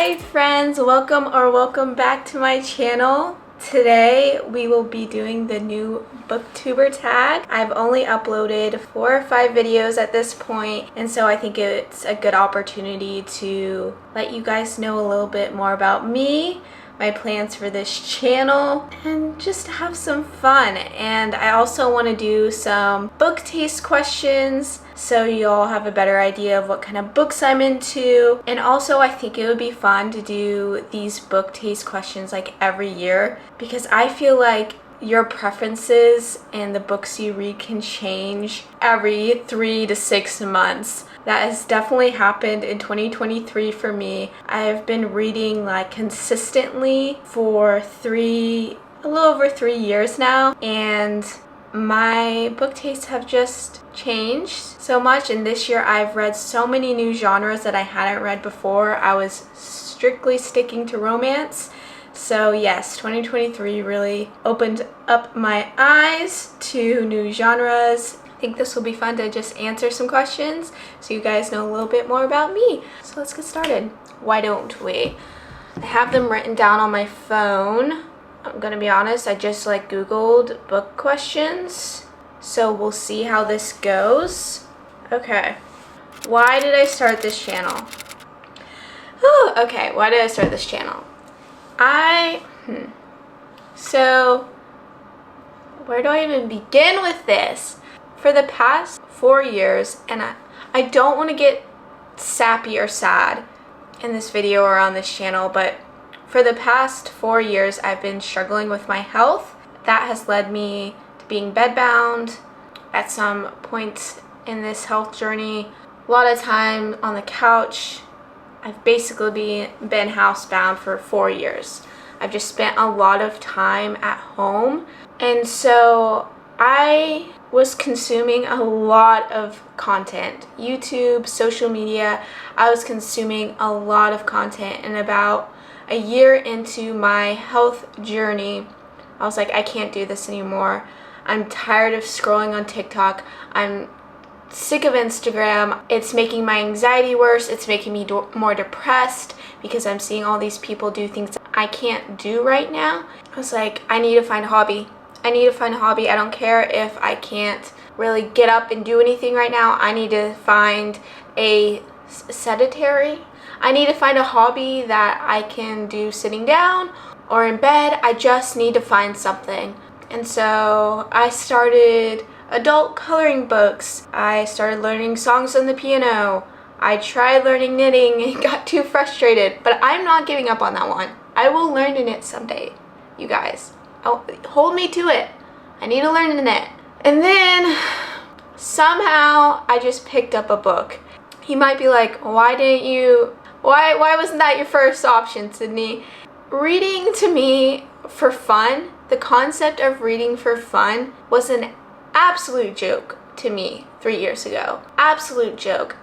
Hi friends, welcome back to my channel. Today we will be doing the new booktuber tag. I've only uploaded 4 or 5 videos at this point, and so I think it's a good opportunity to let you guys know a little bit more about me, my plans for this channel, and just have some fun. And I also want to do some book taste questions so you all have a better idea of what kind of books I'm into. And also I think it would be fun to do these book taste questions like every year, because I feel like your preferences and the books you read can change every 3 to 6 months. That has definitely happened in 2023 for me. I've been reading like consistently for a little over 3 years now, and my book tastes have just changed so much. And this year I've read so many new genres that I hadn't read before. I was strictly sticking to romance. So yes, 2023 really opened up my eyes to new genres. I think this will be fun to just answer some questions so you guys know a little bit more about me. So let's get started. Why don't we? I have them written down on my phone. I'm gonna be honest, I just Googled book questions. So we'll see how this goes. Okay. Why did I start this channel? Okay, why did I start this channel? So where do I even begin with this? For the past 4 years, and I don't want to get sappy or sad in this video or on this channel, but for the past 4 years I've been struggling with my health. That has led me to being bedbound at some point in this health journey. A lot of time on the couch. I've basically been housebound for 4 years. I've just spent a lot of time at home, and so I was consuming a lot of content. YouTube, social media, I was consuming a lot of content, and about a year into my health journey, I was like, I can't do this anymore. I'm tired of scrolling on TikTok. I'm sick of Instagram. It's making my anxiety worse. It's making me more depressed because I'm seeing all these people do things that I can't do right now. I was like, I need to find a hobby. I need to find a hobby. I don't care if I can't really get up and do anything right now. I need to find a sedentary. I need to find a hobby that I can do sitting down or in bed. I just need to find something. And so I started adult coloring books. I started learning songs on the piano. I tried learning knitting and got too frustrated, but I'm not giving up on that one. I will learn to knit someday, you guys. Hold me to it. I need to learn to knit. And then somehow I just picked up a book. You might be like, why wasn't that your first option, Sydney? Reading to me for fun, the concept of reading for fun was an absolute joke to me 3 years ago. Absolute joke.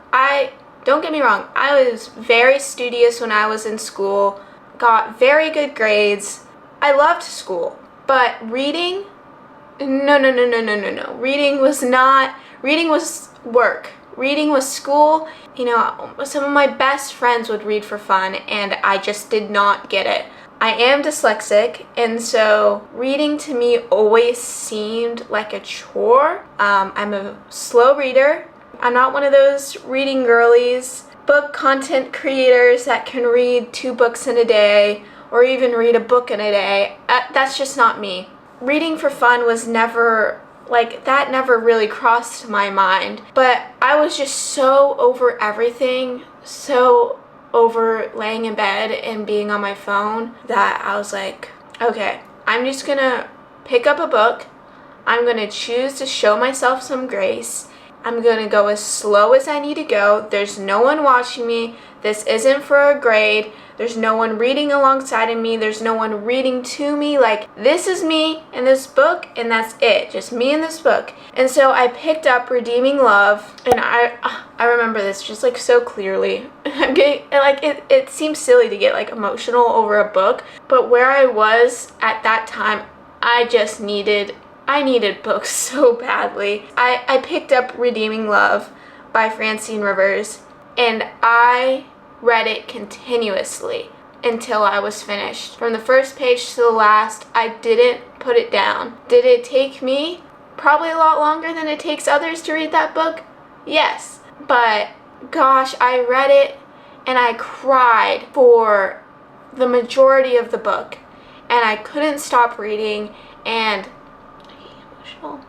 Don't get me wrong, I was very studious when I was in school, got very good grades. I loved school. But reading? No. Reading was work. Reading was school. You know, some of my best friends would read for fun, and I just did not get it. I am dyslexic, and so reading to me always seemed like a chore. I'm a slow reader. I'm not one of those reading girlies, book content creators that can read 2 books in a day or even read a book in a day. That's just not me. Reading for fun was never, that never really crossed my mind. But I was just so over everything, so over laying in bed and being on my phone, that I was like, okay, I'm just gonna pick up a book. I'm gonna choose to show myself some grace. I'm gonna go as slow as I need to go. There's no one watching me. This isn't for a grade. There's no one reading alongside of me. There's no one reading to me. This is me in this book, and that's it. Just me in this book. And so I picked up Redeeming Love, and I remember this just so clearly. I'm getting, it seems silly to get emotional over a book, but where I was at that time, I needed books so badly. I picked up Redeeming Love by Francine Rivers, and I read it continuously until I was finished. From the first page to the last, I didn't put it down. Did it take me probably a lot longer than it takes others to read that book? Yes. But gosh, I read it and I cried for the majority of the book. And I couldn't stop reading, and I get emotional.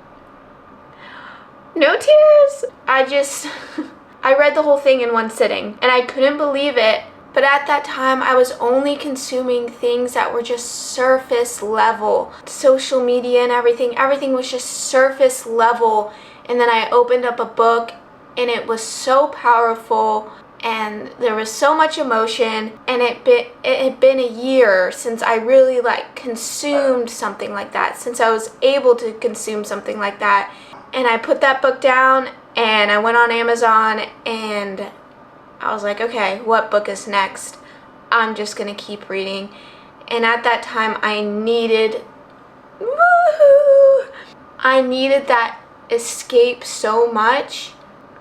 No tears. I read the whole thing in one sitting, and I couldn't believe it. But at that time, I was only consuming things that were just surface level. Social media and everything was just surface level. And then I opened up a book, and it was so powerful, and there was so much emotion, and it had been a year since I really consumed something like that, since I was able to consume something like that. And I put that book down, and I went on Amazon, and I was like, okay, what book is next? I'm just gonna keep reading. And at that time, I needed that escape so much.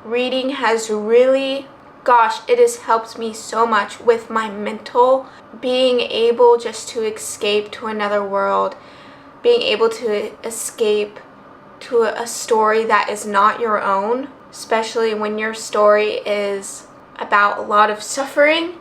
Reading has really, gosh, it has helped me so much with my mental, being able just to escape to another world, being able to escape to a story that is not your own, especially when your story is about a lot of suffering.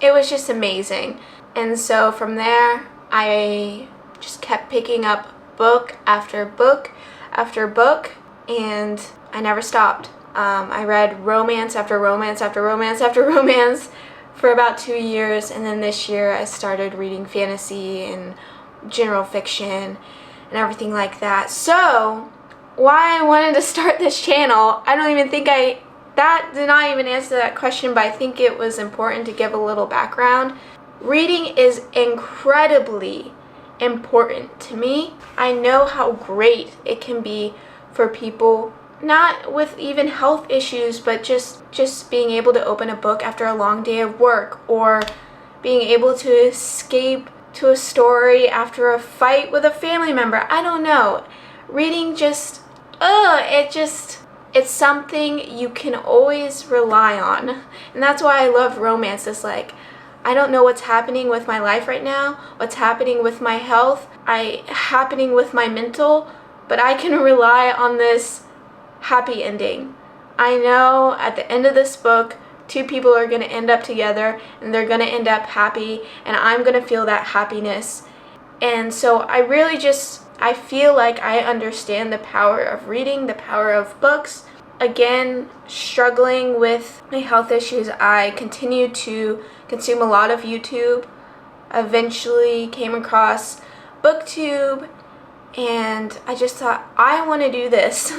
It was just amazing. And so from there, I just kept picking up book after book after book, and I never stopped. I read romance after romance after romance after romance for about 2 years, and then this year I started reading fantasy and general fiction and everything like that. So why I wanted to start this channel, I don't even think that did not even answer that question, but I think it was important to give a little background. Reading is incredibly important to me. I know how great it can be for people, not with even health issues, but just being able to open a book after a long day of work, or being able to escape to a story after a fight with a family member. I don't know. Reading it's something you can always rely on. And that's why I love romance. It's like, I don't know what's happening with my life right now, what's happening with my health, happening with my mental, but I can rely on this happy ending. I know at the end of this book, 2 people are going to end up together, and they're going to end up happy, and I'm going to feel that happiness. And so I feel like I understand the power of reading, the power of books. Again, struggling with my health issues, I continued to consume a lot of YouTube. Eventually came across booktube, and I just thought, I want to do this.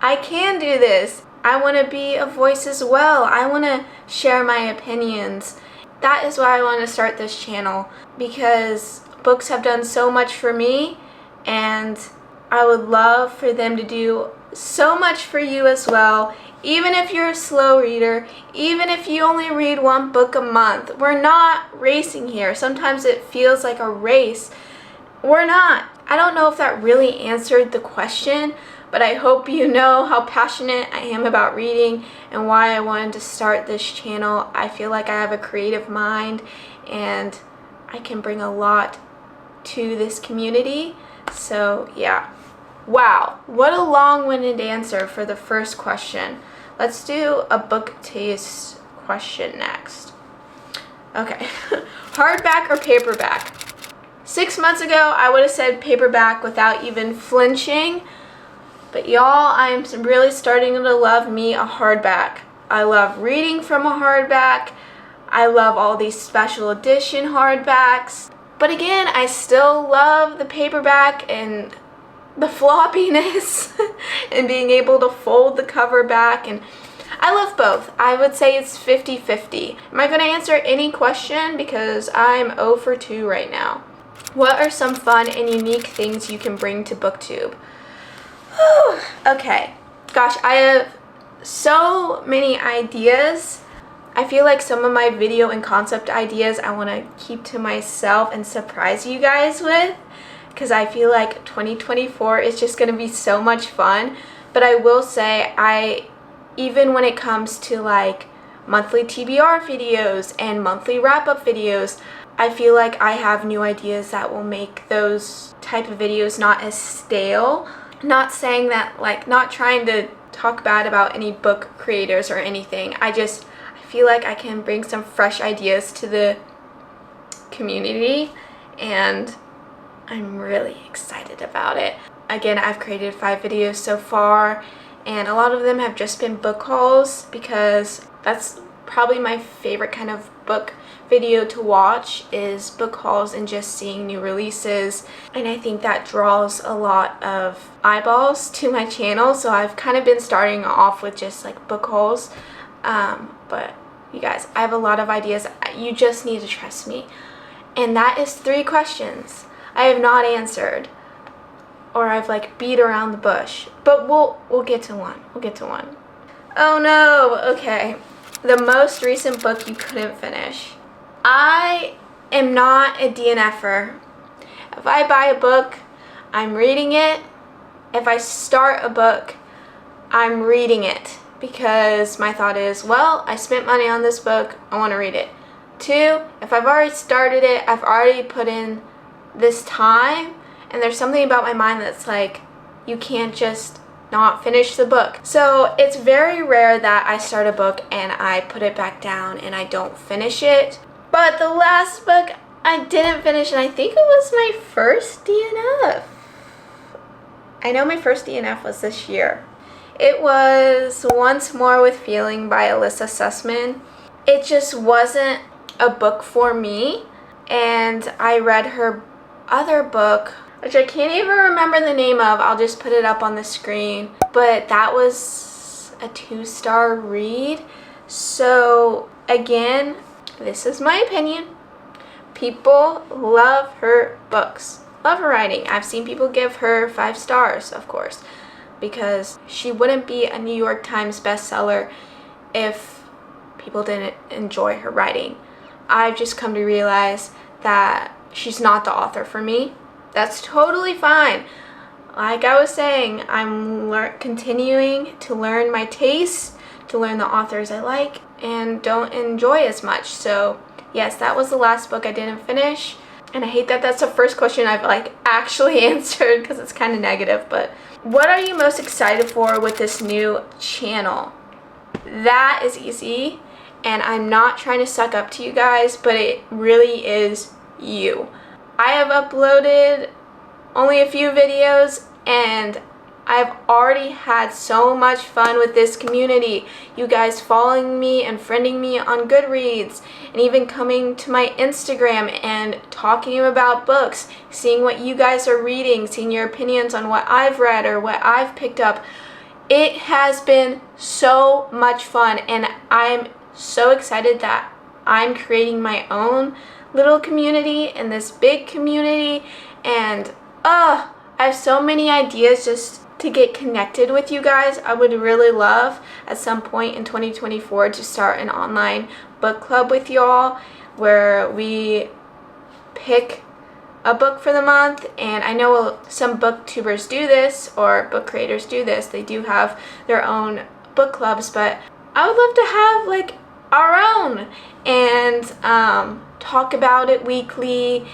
I can do this. I want to be a voice as well. I want to share my opinions. That is why I want to start this channel, because books have done so much for me, and I would love for them to do so much for you as well. Even if you're a slow reader, even if you only read 1 book a month, we're not racing here. Sometimes it feels like a race. We're not. I don't know if that really answered the question, but I hope you know how passionate I am about reading and why I wanted to start this channel. I feel like I have a creative mind, and I can bring a lot to this community. So yeah. Wow, what a long-winded answer for the first question. Let's do a book taste question next. Okay, hardback or paperback? 6 months ago, I would have said paperback without even flinching. But y'all, I'm really starting to love me a hardback. I love reading from a hardback. I love all these special edition hardbacks. But again, I still love the paperback and the floppiness and being able to fold the cover back, and I love both. I would say it's 50-50. Am I going to answer any question? Because I'm 0 for 2 right now. What are some fun and unique things you can bring to booktube? Whew. Okay, gosh, I have so many ideas. I feel like some of my video and concept ideas I want to keep to myself and surprise you guys with, because I feel like 2024 is just going to be so much fun. But I will say, even when it comes to like monthly TBR videos and monthly wrap-up videos. I feel like I have new ideas that will make those type of videos not as stale. Not saying that, like, not trying to talk bad about any book creators or anything. I feel like I can bring some fresh ideas to the community, and I'm really excited about it. Again, I've created 5 videos so far, and a lot of them have just been book hauls because that's probably my favorite kind of book video to watch, is book hauls and just seeing new releases. And I think that draws a lot of eyeballs to my channel, so I've kind of been starting off with just like book hauls. But you guys, I have a lot of ideas. You just need to trust me. And that is 3 questions I have not answered, or I've like beat around the bush. But we'll get to one. We'll get to one. Oh no. Okay. The most recent book you couldn't finish. I am not a DNFer. If I buy a book, I'm reading it. If I start a book, I'm reading it because my thought is, well, I spent money on this book, I want to read it. 2, if I've already started it, I've already put in this time, and there's something about my mind that's like, you can't just not finish the book. So it's very rare that I start a book and I put it back down and I don't finish it. But the last book I didn't finish, and I think it was my first DNF. I know my first DNF was this year. It was Once More with Feeling by Alyssa Sussman. It just wasn't a book for me, and I read her other book, which I can't even remember the name of. I'll just put it up on the screen, but that was a 2-star read. So again, this is my opinion. People love her books, love her writing. I've seen people give her 5 stars, of course, because she wouldn't be a New York Times bestseller if people didn't enjoy her writing. I've just come to realize that she's not the author for me. That's totally fine. Like I was saying, I'm continuing to learn my tastes, to learn the authors I like and don't enjoy as much. So yes, that was the last book I didn't finish. And I hate that that's the first question I've like actually answered because it's kind of negative. But what are you most excited for with this new channel? That is easy. And I'm not trying to suck up to you guys, but it really is you. I have uploaded only a few videos, and I've already had so much fun with this community. You guys following me and friending me on Goodreads, and even coming to my Instagram and talking about books, seeing what you guys are reading, seeing your opinions on what I've read or what I've picked up. It has been so much fun, and I'm so excited that I'm creating my own little community in this big community, and I have so many ideas just to get connected with you guys. I would really love at some point in 2024 to start an online book club with y'all where we pick a book for the month. And I know some booktubers do this, or book creators do this. They do have their own book clubs, but I would love to have like our own and talk about it weekly.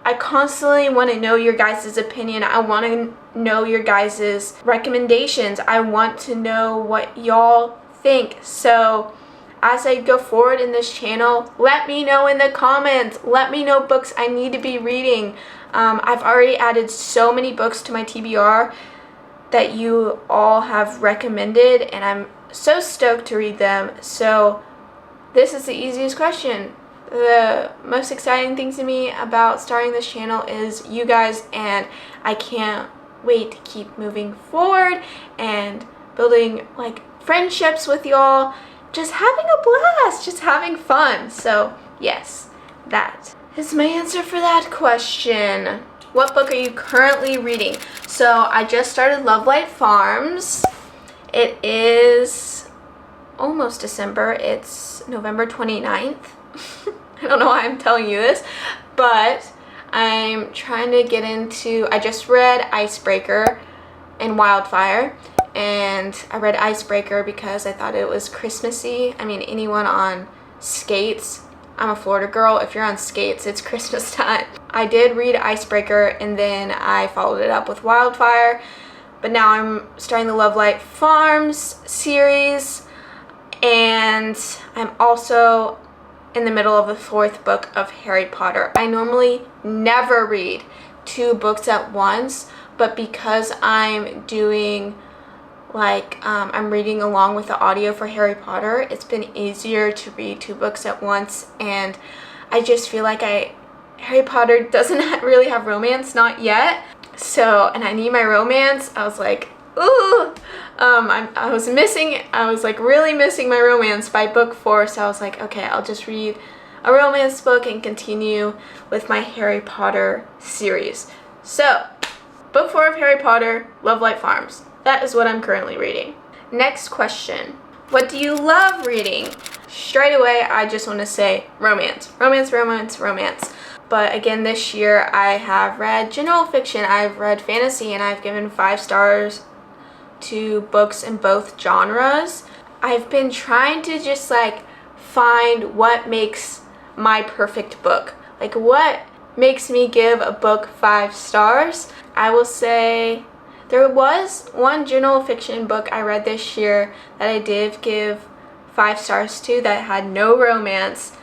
I constantly want to know your guys' opinion. I want to know your guys' recommendations. I want to know what y'all think. So as I go forward in this channel, let me know in the comments. Let me know books I need to be reading. I've already added so many books to my TBR that you all have recommended, and I'm so stoked to read them. So this is the easiest question. The most exciting thing to me about starting this channel is you guys, and I can't wait to keep moving forward and building like friendships with y'all, just having a blast, just having fun. So yes, that is my answer for that question. What book are you currently reading? So I just started Love Light Farms. It is almost December. It's November 29th. I don't know why I'm telling you this, but I'm trying to get into, I just read Icebreaker and Wildfire, and I read Icebreaker because I thought it was Christmassy. I mean, anyone on skates, I'm a Florida girl, if you're on skates, it's Christmas time. I did read Icebreaker, and then I followed it up with Wildfire, but now I'm starting the Love Light Farms series, and I'm also in the middle of the 4th book of Harry Potter. I normally never read 2 books at once, but because I'm doing I'm reading along with the audio for Harry Potter, it's been easier to read 2 books at once, and I just feel like Harry Potter doesn't really have romance, not yet, so, and I need my romance. I was like, ooh, I was really missing my romance by book 4, so I was like, okay, I'll just read a romance book and continue with my Harry Potter series. So, book 4 of Harry Potter, Love Light Farms. That is what I'm currently reading. Next question. What do you love reading? Straight away, I just want to say romance. Romance, romance, romance. But again, this year I have read general fiction, I've read fantasy, and I've given 5 stars to books in both genres. I've been trying to just find what makes my perfect book. What makes me give a book 5 stars? I will say there was one general fiction book I read this year that I did give 5 stars to that had no romance,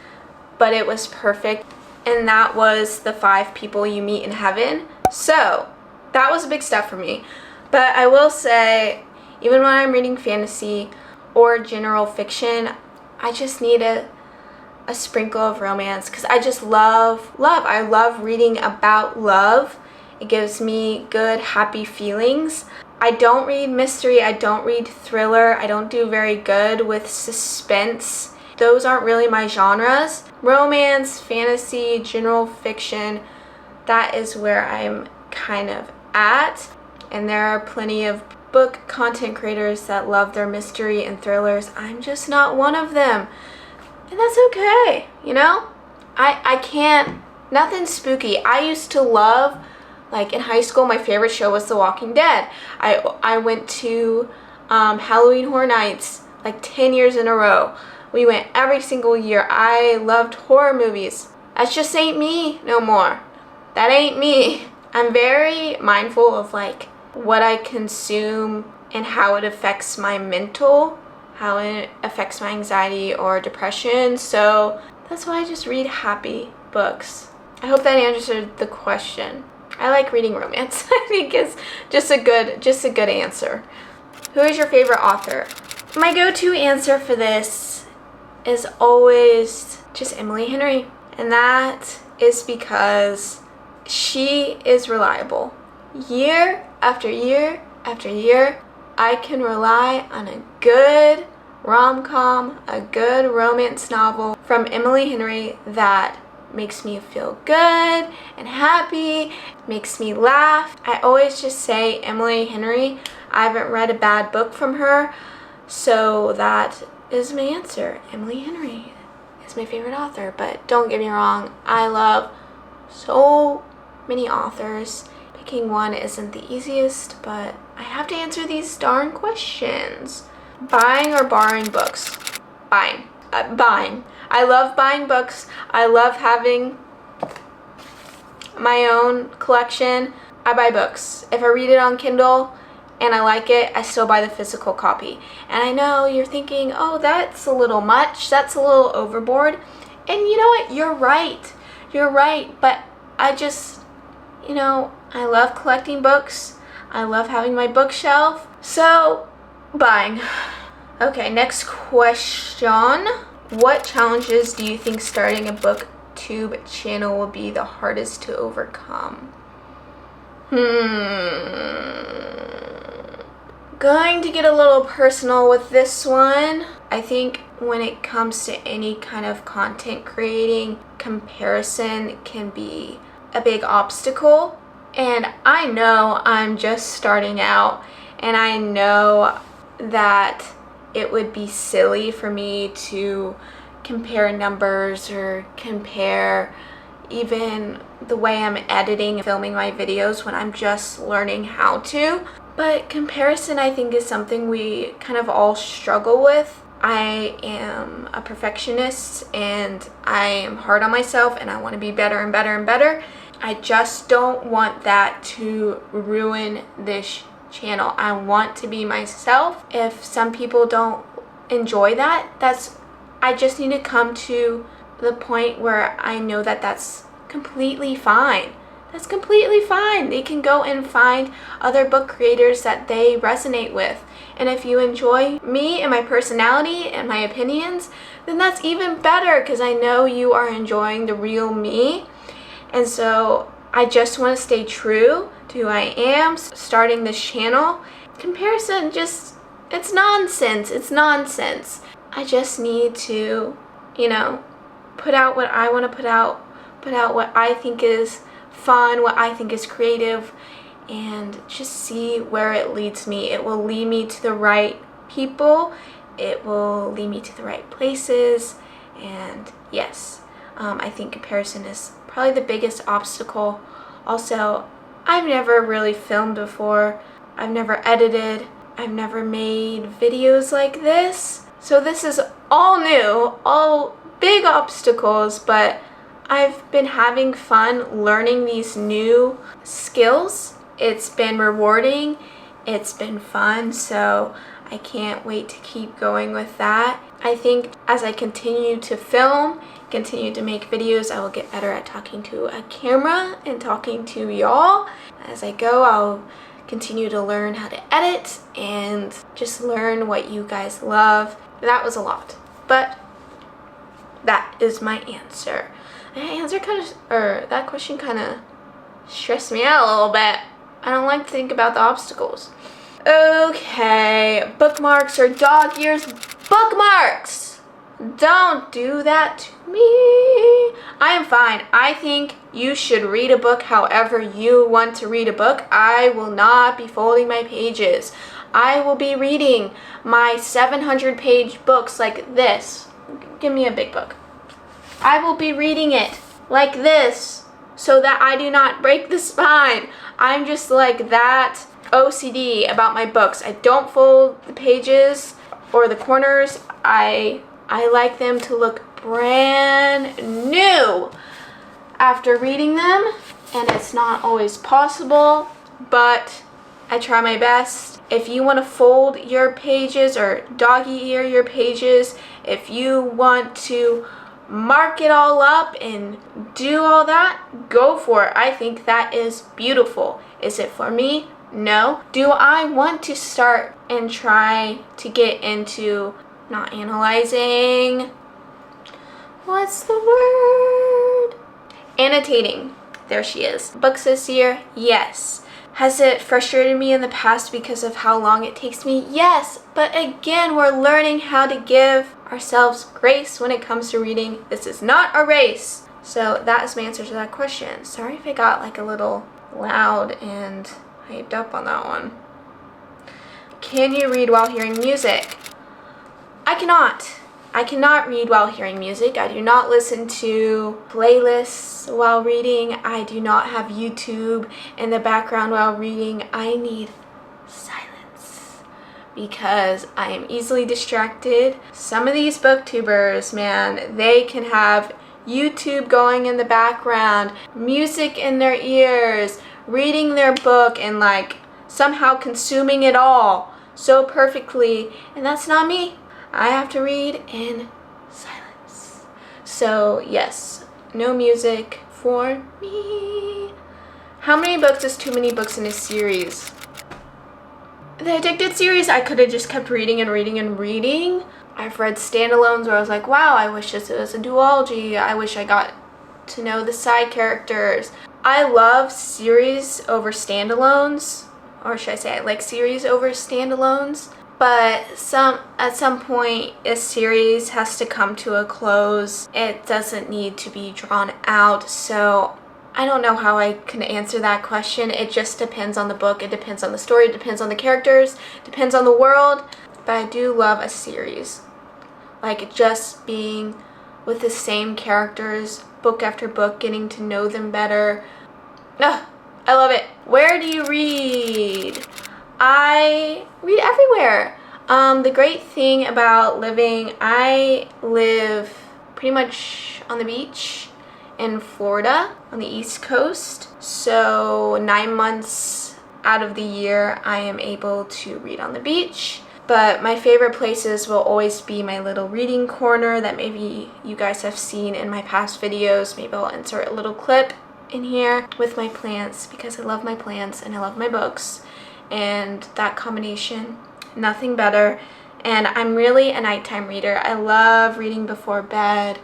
but it was perfect, and that was The 5 People You Meet in Heaven. So that was a big step for me. But I will say, even when I'm reading fantasy or general fiction, I just need a sprinkle of romance, because I just love love. I love reading about love. It gives me good, happy feelings. I don't read mystery, I don't read thriller, I don't do very good with suspense. Those aren't really my genres. Romance, fantasy, general fiction, that is where I'm kind of at. And there are plenty of book content creators that love their mystery and thrillers. I'm just not one of them. And that's okay, you know? I can't, nothing spooky. I used to love, in high school, my favorite show was The Walking Dead. I went to Halloween Horror Nights 10 years in a row. We went every single year. I loved horror movies. That just ain't me no more. That ain't me. I'm very mindful of what I consume and how it affects my mental, how it affects my anxiety or depression. So that's why I just read happy books. I hope that answered the question. I like reading romance. I think it's just a good answer. Who is your favorite author? My go-to answer for this is always just Emily Henry, and that is because she is reliable. Year after year after year, I can rely on a good rom-com, a good romance novel from Emily Henry that makes me feel good and happy, makes me laugh. I always just say Emily Henry. I haven't read a bad book from her, so that is my answer. Emily Henry is my favorite author, but don't get me wrong, I love so many authors. Picking one isn't the easiest, but I have to answer these darn questions. Buying or borrowing books? Buying. Buying. I love buying books. I love having my own collection. I buy books. If I read it on Kindle and I like it, I still buy the physical copy. And I know you're thinking, oh, that's a little much. That's a little overboard. And you know what? You're right. You're right. But I just, I love collecting books. I love having my bookshelf. So, buying. Okay, next question. What challenges do you think starting a booktube channel will be the hardest to overcome? Going to get a little personal with this one. I think when it comes to any kind of content creating, comparison can be a big obstacle. And I know I'm just starting out, and I know that it would be silly for me to compare numbers or compare even the way I'm editing and filming my videos when I'm just learning how to. But comparison, I think, is something we kind of all struggle with. I am a perfectionist and I am hard on myself and I want to be better and better and better. I just don't want that to ruin this channel. I want to be myself. If some people don't enjoy that, I just need to come to the point where I know that that's completely fine. That's completely fine. They can go and find other book creators that they resonate with. And if you enjoy me and my personality and my opinions, then that's even better, because I know you are enjoying the real me. And so I just want to stay true to who I am starting this channel. Comparison it's nonsense. It's nonsense. I just need to, put out what I want to put out what I think is fun, what I think is creative, and just see where it leads me. It will lead me to the right people. It will lead me to the right places. And yes, I think comparison is probably the biggest obstacle. Also, I've never really filmed before. I've never edited. I've never made videos like this. So this is all new, all big obstacles, but I've been having fun learning these new skills. It's been rewarding. It's been fun. So I can't wait to keep going with that. I think as I continue to film, continue to make videos, I will get better at talking to a camera and talking to y'all. As I go, I'll continue to learn how to edit and just learn what you guys love. That was a lot, but that is my answer. That question kind of stressed me out a little bit. I don't like to think about the obstacles. Okay, bookmarks or dog ears. Bookmarks! Don't do that to me. I am fine. I think you should read a book however you want to read a book. I will not be folding my pages. I will be reading my 700-page books like this. Give me a big book. I will be reading it like this so that I do not break the spine. I'm just like that OCD about my books. I don't fold the pages or the corners. I like them to look brand new after reading them, and it's not always possible, but I try my best. If you want to fold your pages or doggy ear your pages, if you want to mark it all up and do all that, go for it. I think that is beautiful. Is it for me? No. Do I want to start and try to get into not analyzing? What's the word? Annotating. There she is. Books this year? Yes. Has it frustrated me in the past because of how long it takes me? Yes, but again, we're learning how to give ourselves grace when it comes to reading. This is not a race. So that is my answer to that question. Sorry if I got like a little loud and hyped up on that one. Can you read while hearing music? I cannot. I cannot read while hearing music. I do not listen to playlists while reading. I do not have YouTube in the background while reading. I need silence because I am easily distracted. Some of these booktubers, man, they can have YouTube going in the background, music in their ears, reading their book and like somehow consuming it all so perfectly, and that's not me. I have to read in silence. So yes, no music for me. How many books is too many books in a series? The Addicted series, I could have just kept reading and reading and reading. I've read standalones where I was like, wow, I wish this was a duology. I wish I got to know the side characters. I love series over standalones, or should I say I like series over standalones. But at some point, a series has to come to a close. It doesn't need to be drawn out. So I don't know how I can answer that question. It just depends on the book. It depends on the story. It depends on the characters. It depends on the world. But I do love a series. Like just being with the same characters, book after book, getting to know them better. Ugh, I love it. Where do you read? I read everywhere. The great thing about I live pretty much on the beach in Florida on the East Coast. So 9 months out of the year, I am able to read on the beach. But my favorite places will always be my little reading corner that maybe you guys have seen in my past videos. Maybe I'll insert a little clip in here with my plants because I love my plants and I love my books. And that combination, nothing better. And I'm really a nighttime reader. I love reading before bed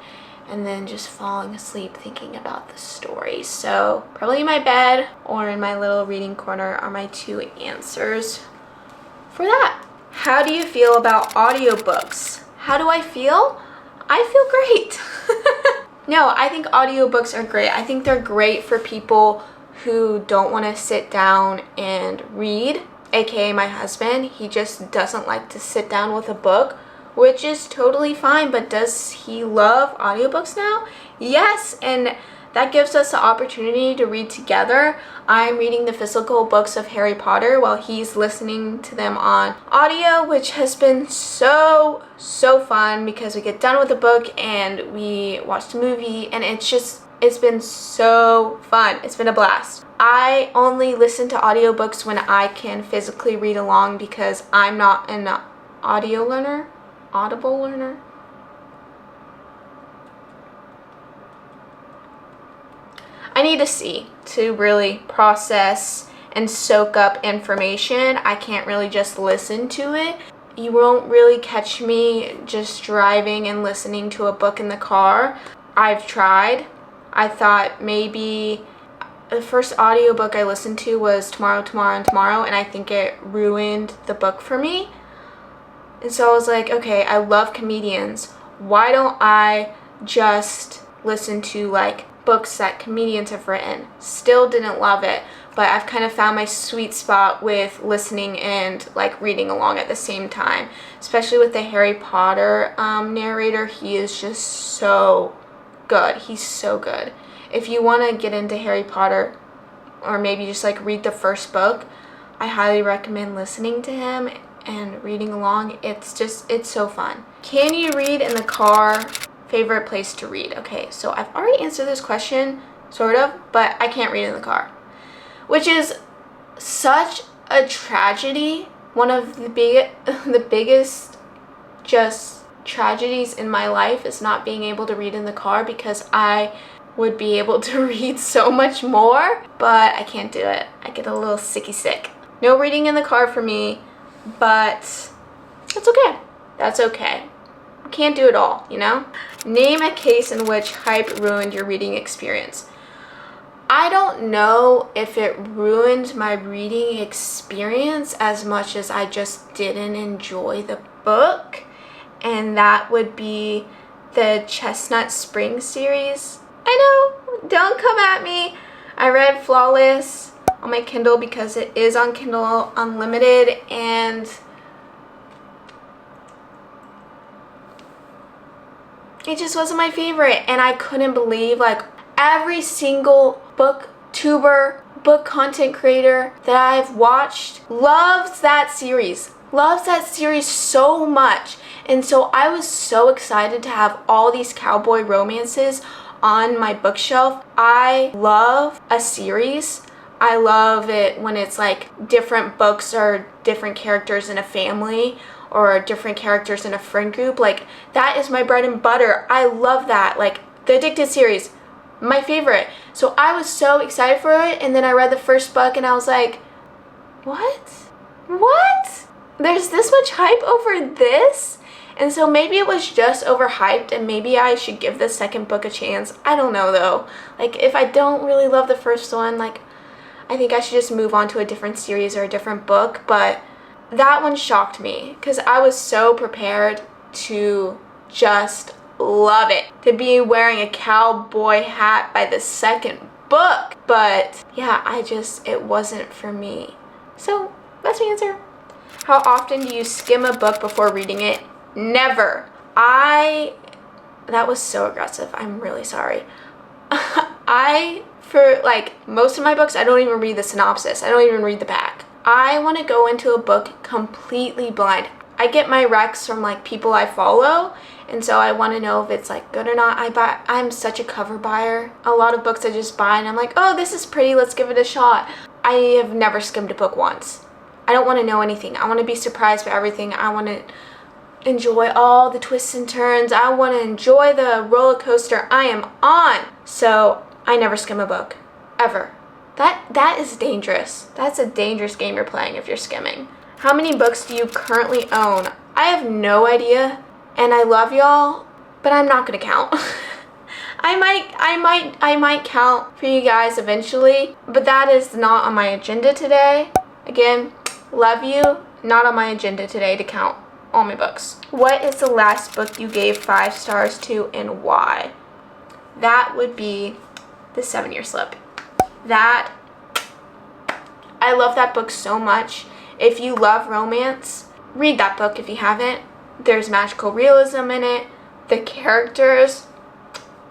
and then just falling asleep thinking about the story. So probably in my bed or in my little reading corner are my two answers for that. How do you feel about audiobooks? How do I feel? I feel great. No, I think audiobooks are great. I think they're great for people who don't want to sit down and read, aka my husband. He just doesn't like to sit down with a book, which is totally fine, but does he love audiobooks now? Yes, and that gives us the opportunity to read together. I'm reading the physical books of Harry Potter while he's listening to them on audio, which has been so fun because we get done with the book and we watch the movie, and it's been so fun. It's been a blast. I only listen to audiobooks when I can physically read along because I'm not an audible learner. I need to see to really process and soak up information. I can't really just listen to it. You won't really catch me just driving and listening to a book in the car. I've tried. I thought maybe the first audiobook I listened to was Tomorrow, and I think it ruined the book for me. And so I was like, okay, I love comedians. Why don't I just listen to like books that comedians have written? Still didn't love it, but I've kind of found my sweet spot with listening and like reading along at the same time, especially with the Harry Potter narrator. He is just so good. He's so good. If you want to get into Harry Potter or maybe just like read the first book, I highly recommend listening to him and reading along. It's so fun. Can you read in the car? Favorite place to read? Okay, so I've already answered this question, sort of, but I can't read in the car, which is such a tragedy. One of the biggest just tragedies in my life is not being able to read in the car because I would be able to read so much more, but I can't do it. I get a little sick. No reading in the car for me, but that's okay. That's okay. Can't do it all, you know? Name a case in which hype ruined your reading experience. I don't know if it ruined my reading experience as much as I just didn't enjoy the book, and that would be the Chestnut Spring series. I know, don't come at me. I read Flawless on my Kindle because it is on Kindle Unlimited, and it just wasn't my favorite. And I couldn't believe like every single booktuber, book content creator that I've watched loves that series so much. And so I was so excited to have all these cowboy romances on my bookshelf. I love a series. I love it when it's like different books or different characters in a family or different characters in a friend group. Like, that is my bread and butter. I love that. Like, the Addicted series, my favorite. So I was so excited for it, and then I read the first book and I was like, what? There's this much hype over this? And so maybe it was just overhyped, and maybe I should give the second book a chance. I don't know though. Like, if I don't really love the first one, like, I think I should just move on to a different series or a different book. But that one shocked me because I was so prepared to just love it, to be wearing a cowboy hat by the second book. But yeah, it wasn't for me. So that's my answer. How often do you skim a book before reading it? Never. That was so aggressive. I'm really sorry. For like most of my books, I don't even read the synopsis. I don't even read the back. I want to go into a book completely blind. I get my recs from like people I follow, and so I want to know if it's like good or not. I'm such a cover buyer. A lot of books I just buy and I'm like, oh, this is pretty, let's give it a shot. I have never skimmed a book once. I don't want to know anything. I want to be surprised by everything. I want to enjoy all the twists and turns. I want to enjoy the roller coaster I am on. So I never skim a book, ever. That is dangerous. That's a dangerous game you're playing if you're skimming. How many books do you currently own? I have no idea, and I love y'all, but I'm not gonna count. I might count for you guys eventually, but that is not on my agenda today. Again, love you, not on my agenda today to count all my books. What is the last book you gave 5 stars to and why? That would be The 7-Year Slip. I love that book so much. If you love romance, read that book if you haven't. There's magical realism in it. The characters,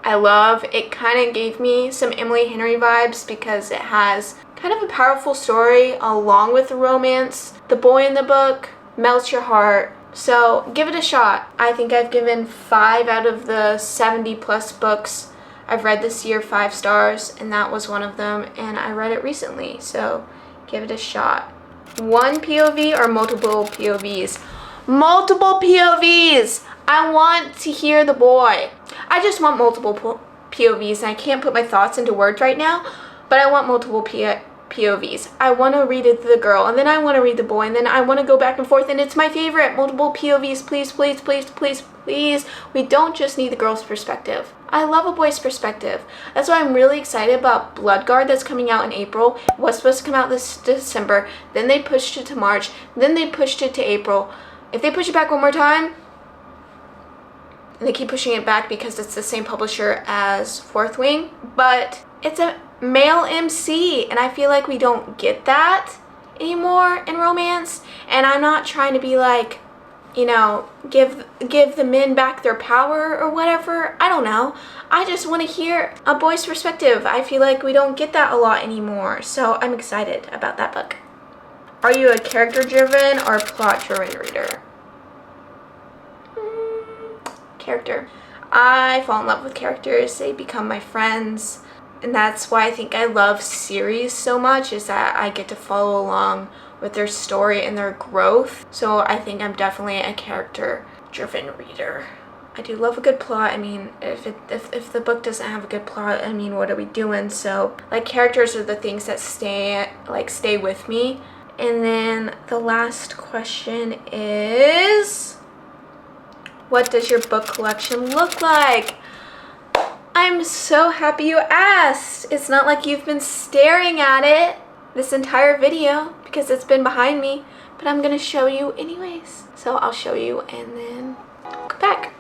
I love. It kind of gave me some Emily Henry vibes because it has kind of a powerful story along with the romance. The boy in the book melts your heart. So give it a shot. I think I've given 5 out of the 70 plus books I've read this year 5 stars, and that was one of them, and I read it recently, so give it a shot. One POV or multiple POVs? Multiple POVs! I want to hear the boy. I just want multiple POVs, and I can't put my thoughts into words right now, but I want multiple POVs. I want to read it to the girl, and then I want to read the boy, and then I want to go back and forth, and it's my favorite. Multiple POVs, please, please, please, please, please. We don't just need the girl's perspective. I love a boy's perspective. That's why I'm really excited about Bloodguard that's coming out in April. It was supposed to come out this December, then they pushed it to March, then they pushed it to April. If they push it back one more time, and they keep pushing it back because it's the same publisher as Fourth Wing, but it's a male MC, and I feel like we don't get that anymore in romance. And I'm not trying to be like, you know, give the men back their power or whatever. I don't know. I just want to hear a boy's perspective. I feel like we don't get that a lot anymore, so I'm excited about that book. Are you a character-driven or plot-driven reader? Character. I fall in love with characters. They become my friends. And that's why I think I love series so much, is that I get to follow along with their story and their growth. So I think I'm definitely a character-driven reader. I do love a good plot. I mean, if the book doesn't have a good plot, I mean, what are we doing? So, like, characters are the things that stay with me. And then the last question is, what does your book collection look like? I'm so happy you asked. It's not like you've been staring at it this entire video because it's been behind me, but I'm gonna show you anyways. So I'll show you and then go back.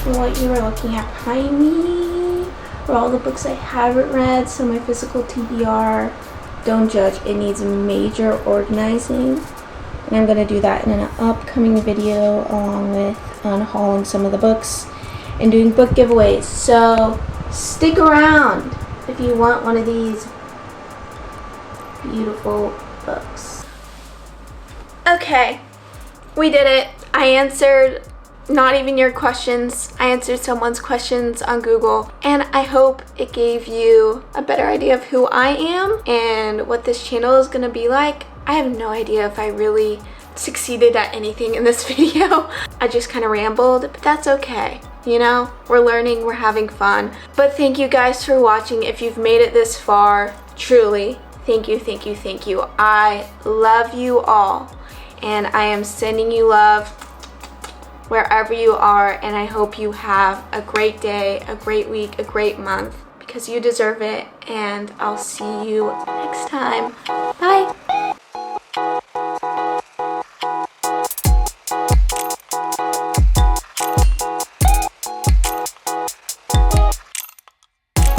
What you are looking at behind me are all the books I haven't read, so my physical TBR. Don't judge, it needs major organizing, and I'm going to do that in an upcoming video along with unhauling some of the books and doing book giveaways. So stick around if you want one of these beautiful books. Okay, we did it. I answered not even your questions. I answered someone's questions on Google, and I hope it gave you a better idea of who I am and what this channel is gonna be like. I have no idea if I really succeeded at anything in this video. I just kind of rambled, but that's okay. You know, we're learning, we're having fun. But thank you guys for watching. If you've made it this far, truly, thank you, thank you, thank you. I love you all, and I am sending you love wherever you are, and I hope you have a great day, a great week, a great month, because you deserve it, and I'll see you next time. Bye!